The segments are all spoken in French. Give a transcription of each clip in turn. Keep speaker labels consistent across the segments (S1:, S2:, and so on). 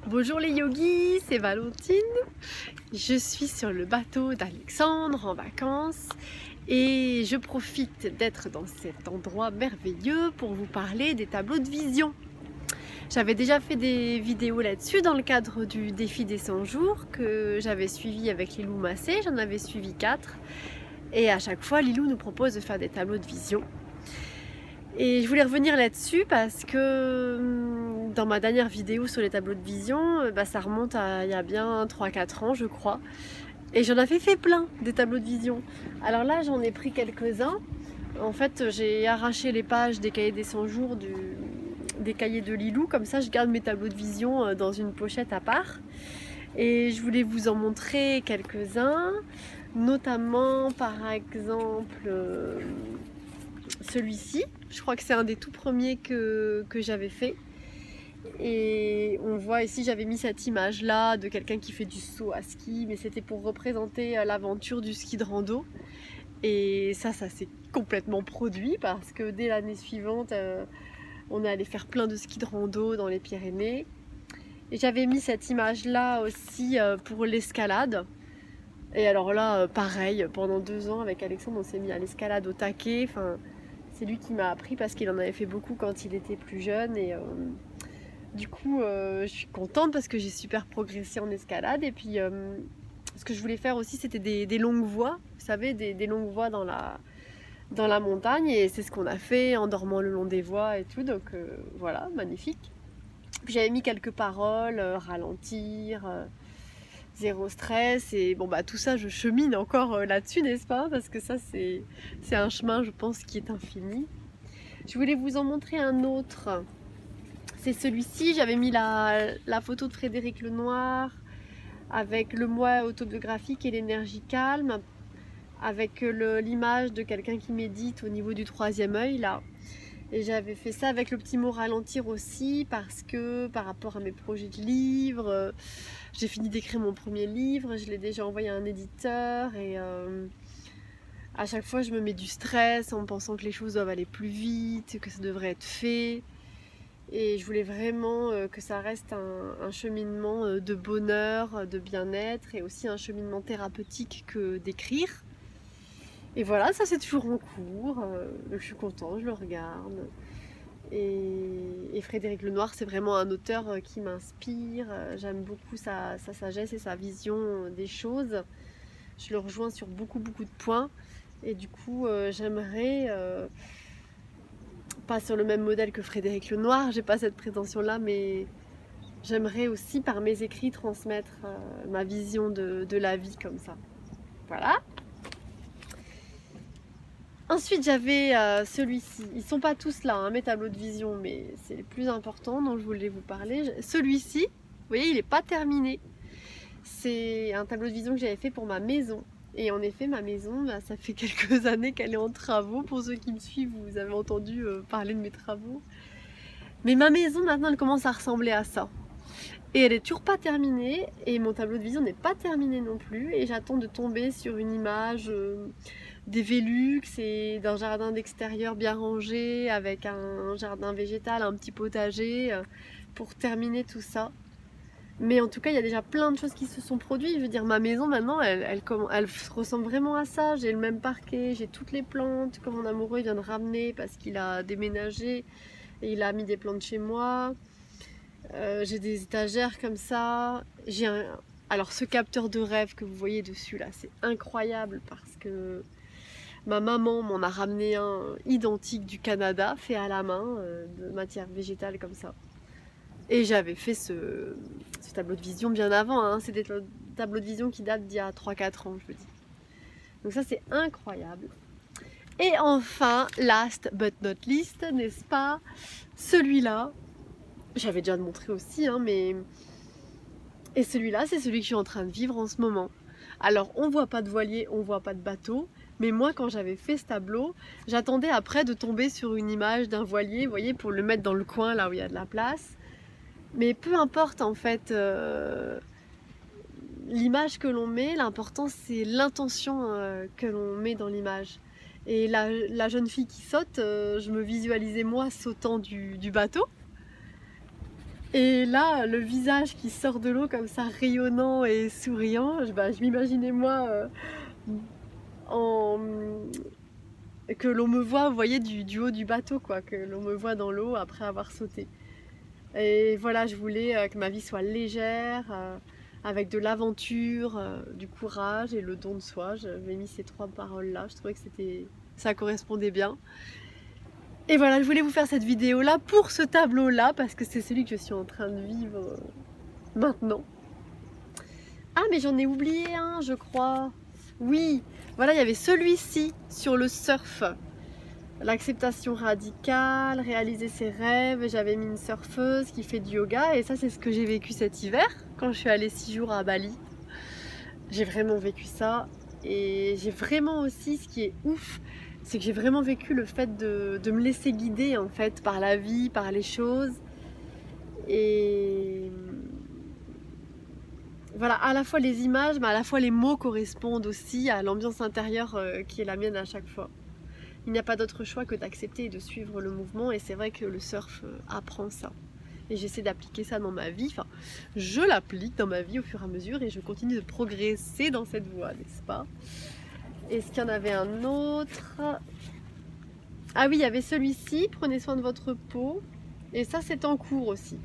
S1: Bonjour les yogis, c'est Valentine. Je suis sur le bateau d'Alexandre en vacances et je profite d'être dans cet endroit merveilleux pour vous parler des tableaux de vision. J'avais déjà fait des vidéos là-dessus dans le cadre du défi des 100 jours que j'avais suivi avec Lilou Massé, j'en avais suivi 4 et à chaque fois Lilou nous propose de faire des tableaux de vision. Et je voulais revenir là-dessus parce que dans ma dernière vidéo sur les tableaux de vision, ça remonte à il y a bien 3-4 ans je crois. Et j'en avais fait plein des tableaux de vision. Alors là j'en ai pris quelques-uns. En fait j'ai arraché les pages des cahiers des 100 jours des cahiers de Lilou. Comme ça je garde mes tableaux de vision dans une pochette à part. Et je voulais vous en montrer quelques-uns. Notamment par exemple celui-ci. Je crois que c'est un des tout premiers que j'avais fait. Et on voit ici, j'avais mis cette image là de quelqu'un qui fait du saut à ski, mais c'était pour représenter l'aventure du ski de rando. Et ça s'est complètement produit parce que dès l'année suivante, on est allé faire plein de ski de rando dans les Pyrénées. Et j'avais mis cette image là aussi pour l'escalade. Et alors là, pareil, pendant 2 ans avec Alexandre, on s'est mis à l'escalade au taquet. Enfin, c'est lui qui m'a appris parce qu'il en avait fait beaucoup quand il était plus jeune. Et du coup, je suis contente parce que j'ai super progressé en escalade. Et puis, ce que je voulais faire aussi, c'était des longues voies. Vous savez, des longues voies dans la montagne. Et c'est ce qu'on a fait en dormant le long des voies et tout. Donc voilà, magnifique. Puis j'avais mis quelques paroles, ralentir, zéro stress. Et bon, tout ça, je chemine encore là-dessus, n'est-ce pas? Parce que ça, c'est un chemin, je pense, qui est infini. Je voulais vous en montrer un autre. C'est celui-ci, j'avais mis la photo de Frédéric Lenoir avec le moi autobiographique et l'énergie calme, avec l'image de quelqu'un qui médite au niveau du 3e œil là. Et j'avais fait ça avec le petit mot ralentir aussi parce que par rapport à mes projets de livres, j'ai fini d'écrire mon premier livre, je l'ai déjà envoyé à un éditeur et à chaque fois je me mets du stress en pensant que les choses doivent aller plus vite, que ça devrait être fait. Et je voulais vraiment que ça reste un cheminement de bonheur, de bien-être et aussi un cheminement thérapeutique que d'écrire. Et voilà, ça c'est toujours en cours, je suis contente, je le regarde. Et Frédéric Lenoir, c'est vraiment un auteur qui m'inspire, j'aime beaucoup sa sagesse et sa vision des choses. Je le rejoins sur beaucoup de points et du coup j'aimerais... pas sur le même modèle que Frédéric Lenoir, j'ai pas cette prétention là, mais j'aimerais aussi par mes écrits transmettre ma vision de la vie comme ça. Voilà. Ensuite j'avais celui-ci, ils sont pas tous là, hein, mes tableaux de vision, mais c'est les plus importants dont je voulais vous parler. Celui-ci, vous voyez, il n'est pas terminé. C'est un tableau de vision que j'avais fait pour ma maison. Et en effet, ma maison, ça fait quelques années qu'elle est en travaux. Pour ceux qui me suivent, vous avez entendu parler de mes travaux. Mais ma maison, maintenant, elle commence à ressembler à ça. Et elle est toujours pas terminée. Et mon tableau de vision n'est pas terminé non plus. Et j'attends de tomber sur une image des Vélux et d'un jardin d'extérieur bien rangé, avec un jardin végétal, un petit potager, pour terminer tout ça. Mais en tout cas, il y a déjà plein de choses qui se sont produites. Je veux dire, ma maison maintenant, elle ressemble vraiment à ça. J'ai le même parquet, j'ai toutes les plantes que mon amoureux vient de ramener parce qu'il a déménagé et il a mis des plantes chez moi. J'ai des étagères comme ça. Alors ce capteur de rêve que vous voyez dessus là, c'est incroyable parce que ma maman m'en a ramené un identique du Canada, fait à la main, de matière végétale comme ça. Et j'avais fait ce tableau de vision bien avant, hein. C'est des tableaux de vision qui datent d'il y a 3-4 ans, je veux dire. Donc ça, c'est incroyable. Et enfin, last but not least, n'est-ce pas, celui-là, j'avais déjà montré aussi, hein, mais... Et celui-là, c'est celui que je suis en train de vivre en ce moment. Alors, on voit pas de voilier, on voit pas de bateau, mais moi, quand j'avais fait ce tableau, j'attendais après de tomber sur une image d'un voilier, vous voyez, pour le mettre dans le coin, là où il y a de la place. Mais peu importe en fait l'image que l'on met, l'important c'est l'intention que l'on met dans l'image. Et la jeune fille qui saute, je me visualisais moi sautant du bateau. Et là, le visage qui sort de l'eau comme ça, rayonnant et souriant, je m'imaginais moi en... que l'on me voit, vous voyez, du haut du bateau, quoi, que l'on me voit dans l'eau après avoir sauté. Et voilà, je voulais que ma vie soit légère, avec de l'aventure, du courage et le don de soi. J'avais mis ces 3 paroles-là, je trouvais que ça correspondait bien. Et voilà, je voulais vous faire cette vidéo-là pour ce tableau-là, parce que c'est celui que je suis en train de vivre maintenant. Ah, mais j'en ai oublié un, je crois. Oui, voilà, il y avait celui-ci sur le surf. L'acceptation radicale, réaliser ses rêves. J'avais mis une surfeuse qui fait du yoga, et ça, c'est ce que j'ai vécu cet hiver, quand je suis allée 6 jours à Bali. J'ai vraiment vécu ça, et j'ai vraiment aussi, ce qui est ouf, c'est que j'ai vraiment vécu le fait de me laisser guider en fait par la vie, par les choses. Et voilà, à la fois les images, mais à la fois les mots correspondent aussi à l'ambiance intérieure qui est la mienne à chaque fois. Il n'y a pas d'autre choix que d'accepter et de suivre le mouvement, et c'est vrai que le surf apprend ça. Et j'essaie d'appliquer ça dans ma vie, enfin, je l'applique dans ma vie au fur et à mesure, et je continue de progresser dans cette voie, n'est-ce pas? Est-ce qu'il y en avait un autre? Ah oui, il y avait celui-ci, prenez soin de votre peau. Et ça, c'est en cours aussi.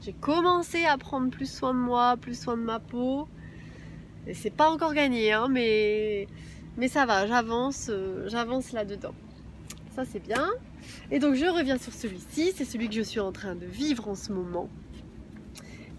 S1: J'ai commencé à prendre plus soin de moi, plus soin de ma peau. Et c'est pas encore gagné, hein, mais ça va, j'avance là-dedans. Ça, c'est bien. Et donc, je reviens sur celui-ci. C'est celui que je suis en train de vivre en ce moment.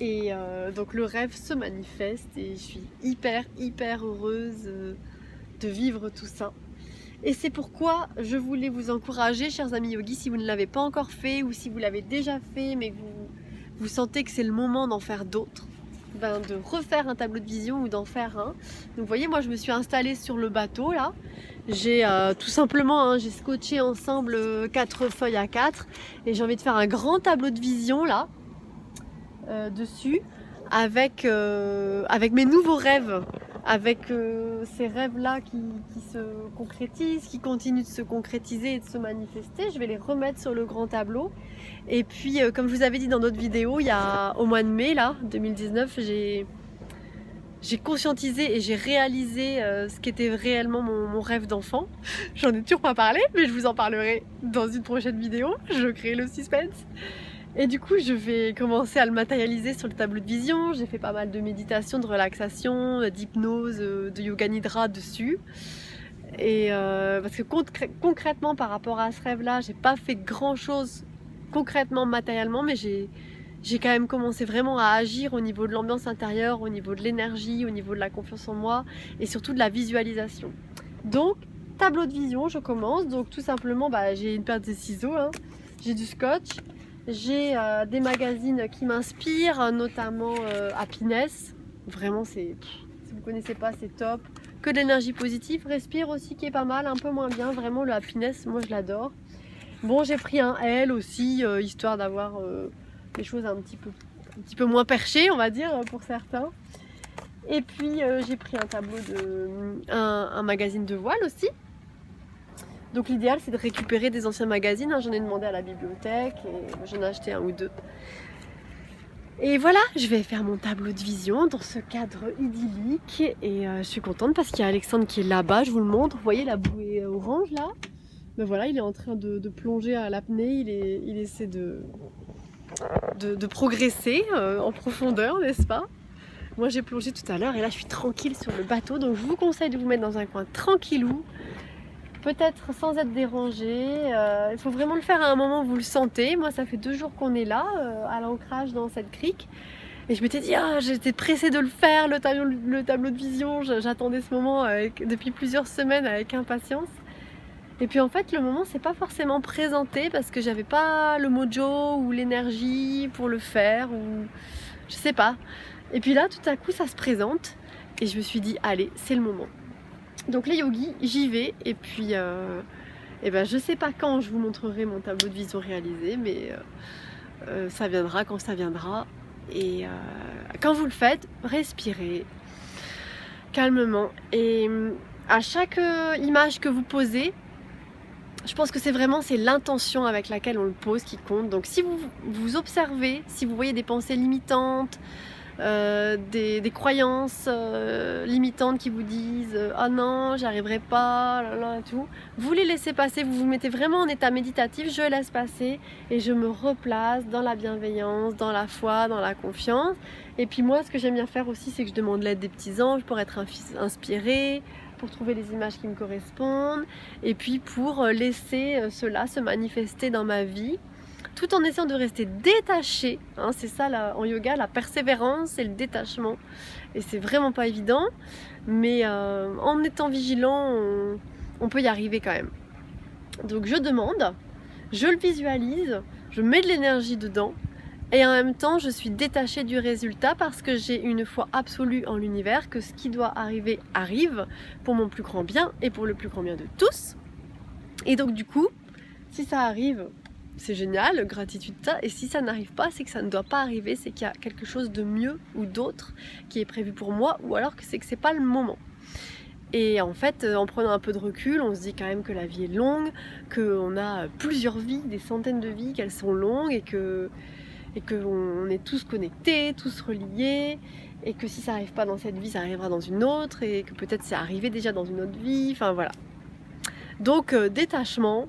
S1: Et donc, le rêve se manifeste et je suis hyper heureuse de vivre tout ça. Et c'est pourquoi je voulais vous encourager, chers amis yogis, si vous ne l'avez pas encore fait ou si vous l'avez déjà fait mais que vous sentez que c'est le moment d'en faire d'autres, de refaire un tableau de vision ou d'en faire un. Donc vous voyez, moi je me suis installée sur le bateau là. J'ai tout simplement, j'ai scotché ensemble 4 feuilles à 4 et j'ai envie de faire un grand tableau de vision là, dessus, avec mes nouveaux rêves. Avec ces rêves-là qui se concrétisent, qui continuent de se concrétiser et de se manifester, je vais les remettre sur le grand tableau. Et puis, comme je vous avais dit dans d'autres vidéos, au mois de mai, là, 2019, j'ai conscientisé et j'ai réalisé ce qu'était réellement mon rêve d'enfant. J'en ai toujours pas parlé, mais je vous en parlerai dans une prochaine vidéo. Je crée le suspense. Et du coup, je vais commencer à le matérialiser sur le tableau de vision. J'ai fait pas mal de méditation, de relaxation, d'hypnose, de yoga nidra dessus. Et parce que concrètement, par rapport à ce rêve-là, j'ai pas fait grand-chose concrètement, matériellement, mais j'ai quand même commencé vraiment à agir au niveau de l'ambiance intérieure, au niveau de l'énergie, au niveau de la confiance en moi et surtout de la visualisation. Donc, tableau de vision, je commence. Donc, tout simplement, j'ai une paire de ciseaux, hein. J'ai du scotch. J'ai des magazines qui m'inspirent, notamment Happiness. Vraiment, si vous ne connaissez pas, c'est top. Que de l'énergie positive. Respire aussi, qui est pas mal, un peu moins bien. Vraiment, le Happiness, moi, je l'adore. Bon, j'ai pris un L aussi, histoire d'avoir les choses un petit peu moins perchées, on va dire, pour certains. Et puis, j'ai pris un tableau un magazine de voile aussi. Donc l'idéal, c'est de récupérer des anciens magazines, hein. J'en ai demandé à la bibliothèque et j'en ai acheté un ou deux. Et voilà, je vais faire mon tableau de vision dans ce cadre idyllique. Et je suis contente parce qu'il y a Alexandre qui est là-bas, je vous le montre. Vous voyez la bouée orange là? Ben voilà, il est en train de plonger à l'apnée, il essaie de progresser en profondeur, n'est-ce pas? Moi j'ai plongé tout à l'heure et là je suis tranquille sur le bateau. Donc je vous conseille de vous mettre dans un coin tranquillou. Peut-être sans être dérangé. Il faut vraiment le faire à un moment où vous le sentez. Moi, ça fait 2 jours qu'on est là, à l'ancrage dans cette crique. Et je m'étais dit, j'étais pressée de le faire, le tableau de vision. J'attendais ce moment depuis plusieurs semaines avec impatience. Et puis en fait, le moment s'est pas forcément présenté parce que j'avais pas le mojo ou l'énergie pour le faire, ou je sais pas. Et puis là, tout à coup, ça se présente. Et je me suis dit, allez, c'est le moment. Donc les yogis, j'y vais et puis je sais pas quand je vous montrerai mon tableau de vision réalisé, mais ça viendra quand ça viendra. Et quand vous le faites, respirez calmement et à chaque image que vous posez, Je pense que c'est vraiment l'intention avec laquelle on le pose qui compte. Donc si vous observez, si vous voyez des pensées limitantes, des croyances limitantes qui vous disent ah non, j'y arriverai pas, là, là, tout, vous les laissez passer, vous vous mettez vraiment en état méditatif, je laisse passer et je me replace dans la bienveillance, dans la foi, dans la confiance. Et puis moi, ce que j'aime bien faire aussi, c'est que je demande l'aide des petits anges pour être inspirée, pour trouver les images qui me correspondent et puis pour laisser cela se manifester dans ma vie, tout en essayant de rester détaché, hein, c'est ça là, en yoga, la persévérance et le détachement. Et c'est vraiment pas évident, mais en étant vigilant, on peut y arriver quand même. Donc je demande, je le visualise, je mets de l'énergie dedans, et en même temps je suis détachée du résultat parce que j'ai une foi absolue en l'univers, que ce qui doit arriver arrive pour mon plus grand bien et pour le plus grand bien de tous. Et donc du coup, si ça arrive, c'est génial, gratitude ça, et si ça n'arrive pas, c'est que ça ne doit pas arriver, c'est qu'il y a quelque chose de mieux ou d'autre qui est prévu pour moi, ou alors que c'est pas le moment. Et en fait, en prenant un peu de recul, on se dit quand même que la vie est longue, qu'on a plusieurs vies, des centaines de vies, qu'elles sont longues et qu'on est tous connectés, tous reliés, et que si ça n'arrive pas dans cette vie, ça arrivera dans une autre, et que peut-être c'est arrivé déjà dans une autre vie, enfin voilà. Donc détachement,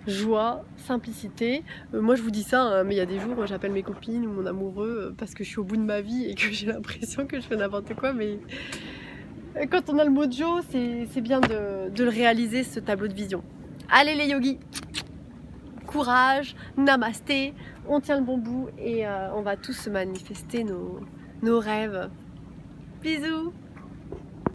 S1: joie, simplicité. Moi je vous dis ça, hein, mais il y a des jours j'appelle mes copines ou mon amoureux parce que je suis au bout de ma vie et que j'ai l'impression que je fais n'importe quoi, mais quand on a le mojo, c'est bien de le réaliser, ce tableau de vision. Allez les yogis, courage, namasté, on tient le bon bout et on va tous manifester nos rêves. Bisous.